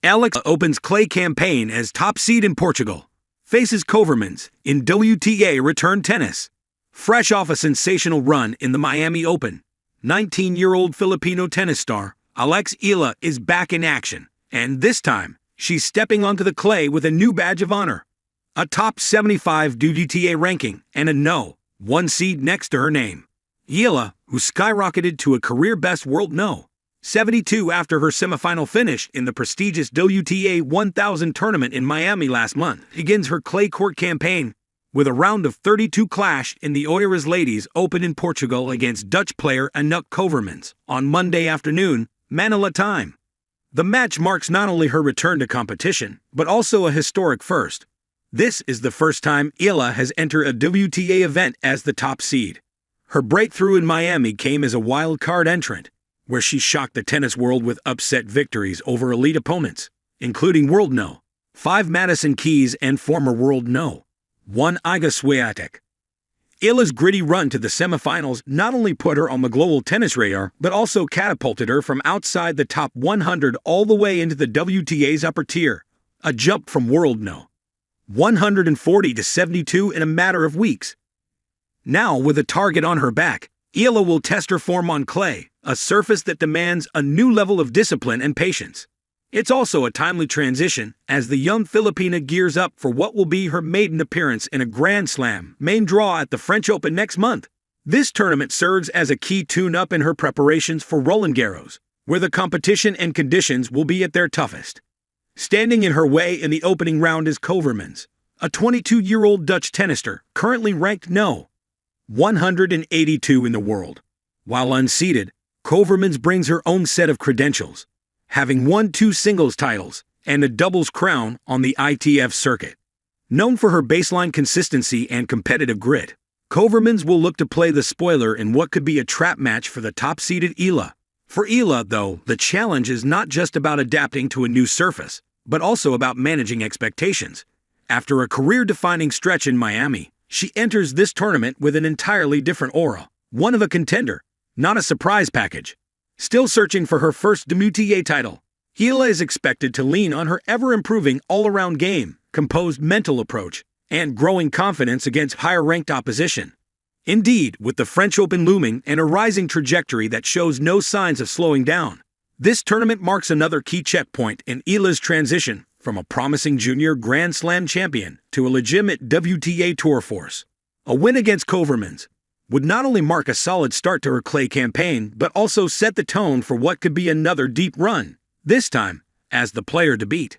Alex opens clay campaign as top seed in Portugal. Faces Koevermans in WTA return tennis. Fresh off a sensational run in the Miami Open, 19-year-old Filipino tennis star Alex Eala is back in action, and this time, she's stepping onto the clay with a new badge of honor. A top 75 WTA ranking and a No. 1 seed next to her name. Eala, who skyrocketed to a career-best world No. 72 after her semifinal finish in the prestigious WTA 1000 tournament in Miami last month, begins her clay court campaign with a round of 32 clash in the Oeiras Ladies Open in Portugal against Dutch player Anouk Koevermans on Monday afternoon, Manila time. The match marks not only her return to competition, but also a historic first. This is the first time Eala has entered a WTA event as the top seed. Her breakthrough in Miami came as a wild card entrant, where she shocked the tennis world with upset victories over elite opponents, including World No. 5 Madison Keys and former World No. 1 Iga Swiatek. Eala's gritty run to the semifinals not only put her on the global tennis radar, but also catapulted her from outside the top 100 all the way into the WTA's upper tier, a jump from World No. 140 to 72 in a matter of weeks. Now, with a target on her back, Eala will test her form on clay, a surface that demands a new level of discipline and patience. It's also a timely transition as the young Filipina gears up for what will be her maiden appearance in a Grand Slam main draw at the French Open next month. This tournament serves as a key tune-up in her preparations for Roland Garros, where the competition and conditions will be at their toughest. Standing in her way in the opening round is Koevermans, a 22-year-old Dutch tennister currently ranked No. 182 in the world. While unseeded, Koevermans brings her own set of credentials, having won 2 singles titles and a doubles crown on the ITF circuit. Known for her baseline consistency and competitive grit, Koevermans will look to play the spoiler in what could be a trap match for the top-seeded Eala. For Eala, though, the challenge is not just about adapting to a new surface, but also about managing expectations. After a career-defining stretch in Miami, she enters this tournament with an entirely different aura, one of a contender, not a surprise package. Still searching for her first WTA title, Eala is expected to lean on her ever-improving all-around game, composed mental approach, and growing confidence against higher-ranked opposition. Indeed, with the French Open looming and a rising trajectory that shows no signs of slowing down, this tournament marks another key checkpoint in Eala's transition from a promising junior Grand Slam champion to a legitimate WTA tour force. A win against Koevermans would not only mark a solid start to her clay campaign, but also set the tone for what could be another deep run, this time as the player to beat.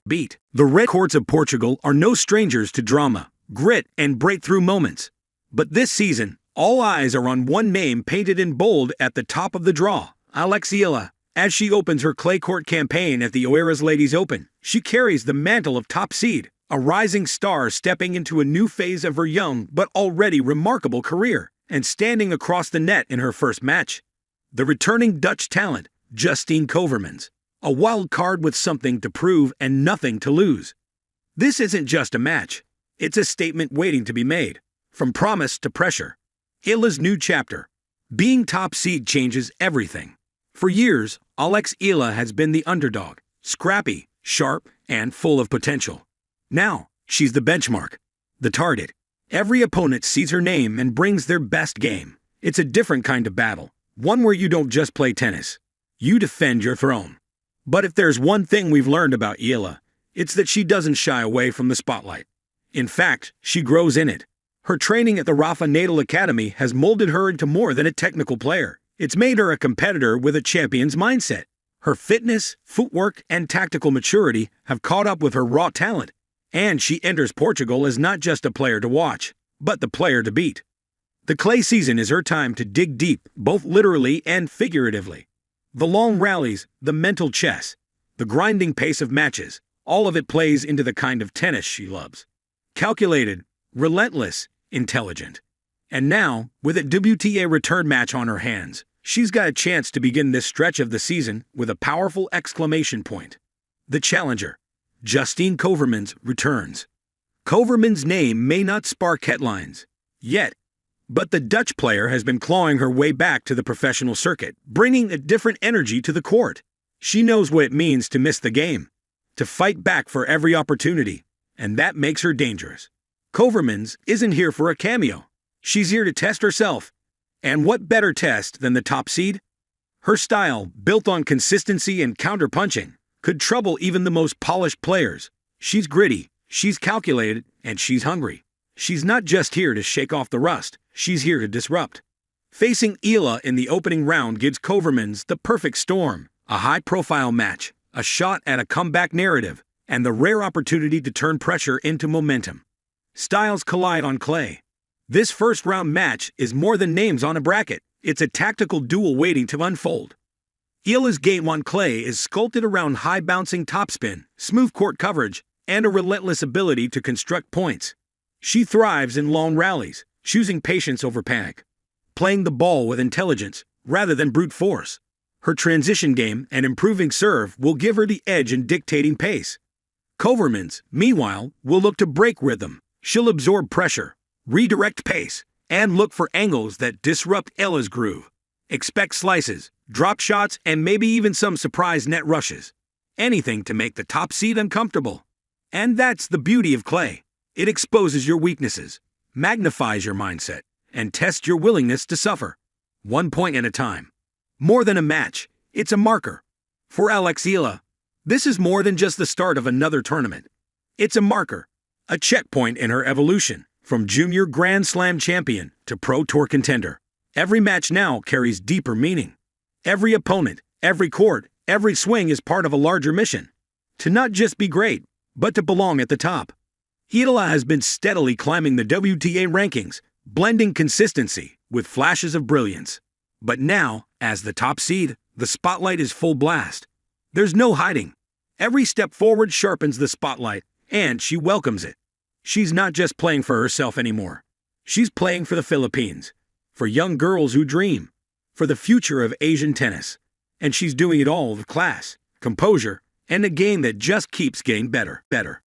The red courts of Portugal are no strangers to drama, grit, and breakthrough moments. But this season, all eyes are on one name painted in bold at the top of the draw, Alex Eala. As she opens her clay court campaign at the Oeiras Ladies Open, she carries the mantle of top seed, a rising star stepping into a new phase of her young but already remarkable career, and standing across the net in her first match. The returning Dutch talent, Justine Koevermans, a wild card with something to prove and nothing to lose. This isn't just a match, it's a statement waiting to be made. From promise to pressure, Eala's new chapter. Being top seed changes everything. For years, Alex Eala has been the underdog, scrappy, sharp, and full of potential. Now, she's the benchmark, the target. Every opponent sees her name and brings their best game. It's a different kind of battle, one where you don't just play tennis. You defend your throne. But if there's one thing we've learned about Eala, it's that she doesn't shy away from the spotlight. In fact, she grows in it. Her training at the Rafa Nadal Academy has molded her into more than a technical player. It's made her a competitor with a champion's mindset. Her fitness, footwork, and tactical maturity have caught up with her raw talent, and she enters Portugal as not just a player to watch, but the player to beat. The clay season is her time to dig deep, both literally and figuratively. The long rallies, the mental chess, the grinding pace of matches, all of it plays into the kind of tennis she loves. Calculated, relentless, intelligent. And now, with a WTA return match on her hands, she's got a chance to begin this stretch of the season with a powerful exclamation point. The challenger, Justine Koevermans, returns. Koevermans' name may not spark headlines yet, but the Dutch player has been clawing her way back to the professional circuit, bringing a different energy to the court. She knows what it means to miss the game, to fight back for every opportunity, and that makes her dangerous. Koevermans isn't here for a cameo. She's here to test herself. And what better test than the top seed? Her style, built on consistency and counterpunching, could trouble even the most polished players. She's gritty, she's calculated, and she's hungry. She's not just here to shake off the rust, she's here to disrupt. Facing Eala in the opening round gives Koevermans the perfect storm, a high-profile match, a shot at a comeback narrative, and the rare opportunity to turn pressure into momentum. Styles collide on clay. This first-round match is more than names on a bracket. It's a tactical duel waiting to unfold. Eala's game on clay is sculpted around high-bouncing topspin, smooth court coverage, and a relentless ability to construct points. She thrives in long rallies, choosing patience over panic, playing the ball with intelligence rather than brute force. Her transition game and improving serve will give her the edge in dictating pace. Koevermans, meanwhile, will look to break rhythm. She'll absorb pressure, redirect pace, and look for angles that disrupt Eala's groove. Expect slices, drop shots, and maybe even some surprise net rushes. Anything to make the top seed uncomfortable. And that's the beauty of clay. It exposes your weaknesses, magnifies your mindset, and tests your willingness to suffer. 1 point at a time. More than a match, it's a marker. For Alex Eala, this is more than just the start of another tournament. It's a marker, a checkpoint in her evolution, from junior Grand Slam champion to Pro Tour contender. Every match now carries deeper meaning. Every opponent, every court, every swing is part of a larger mission. To not just be great, but to belong at the top. Eala has been steadily climbing the WTA rankings, blending consistency with flashes of brilliance. But now, as the top seed, the spotlight is full blast. There's no hiding. Every step forward sharpens the spotlight, and she welcomes it. She's not just playing for herself anymore. She's playing for the Philippines, for young girls who dream, for the future of Asian tennis. And she's doing it all with class, composure, and a game that just keeps getting better.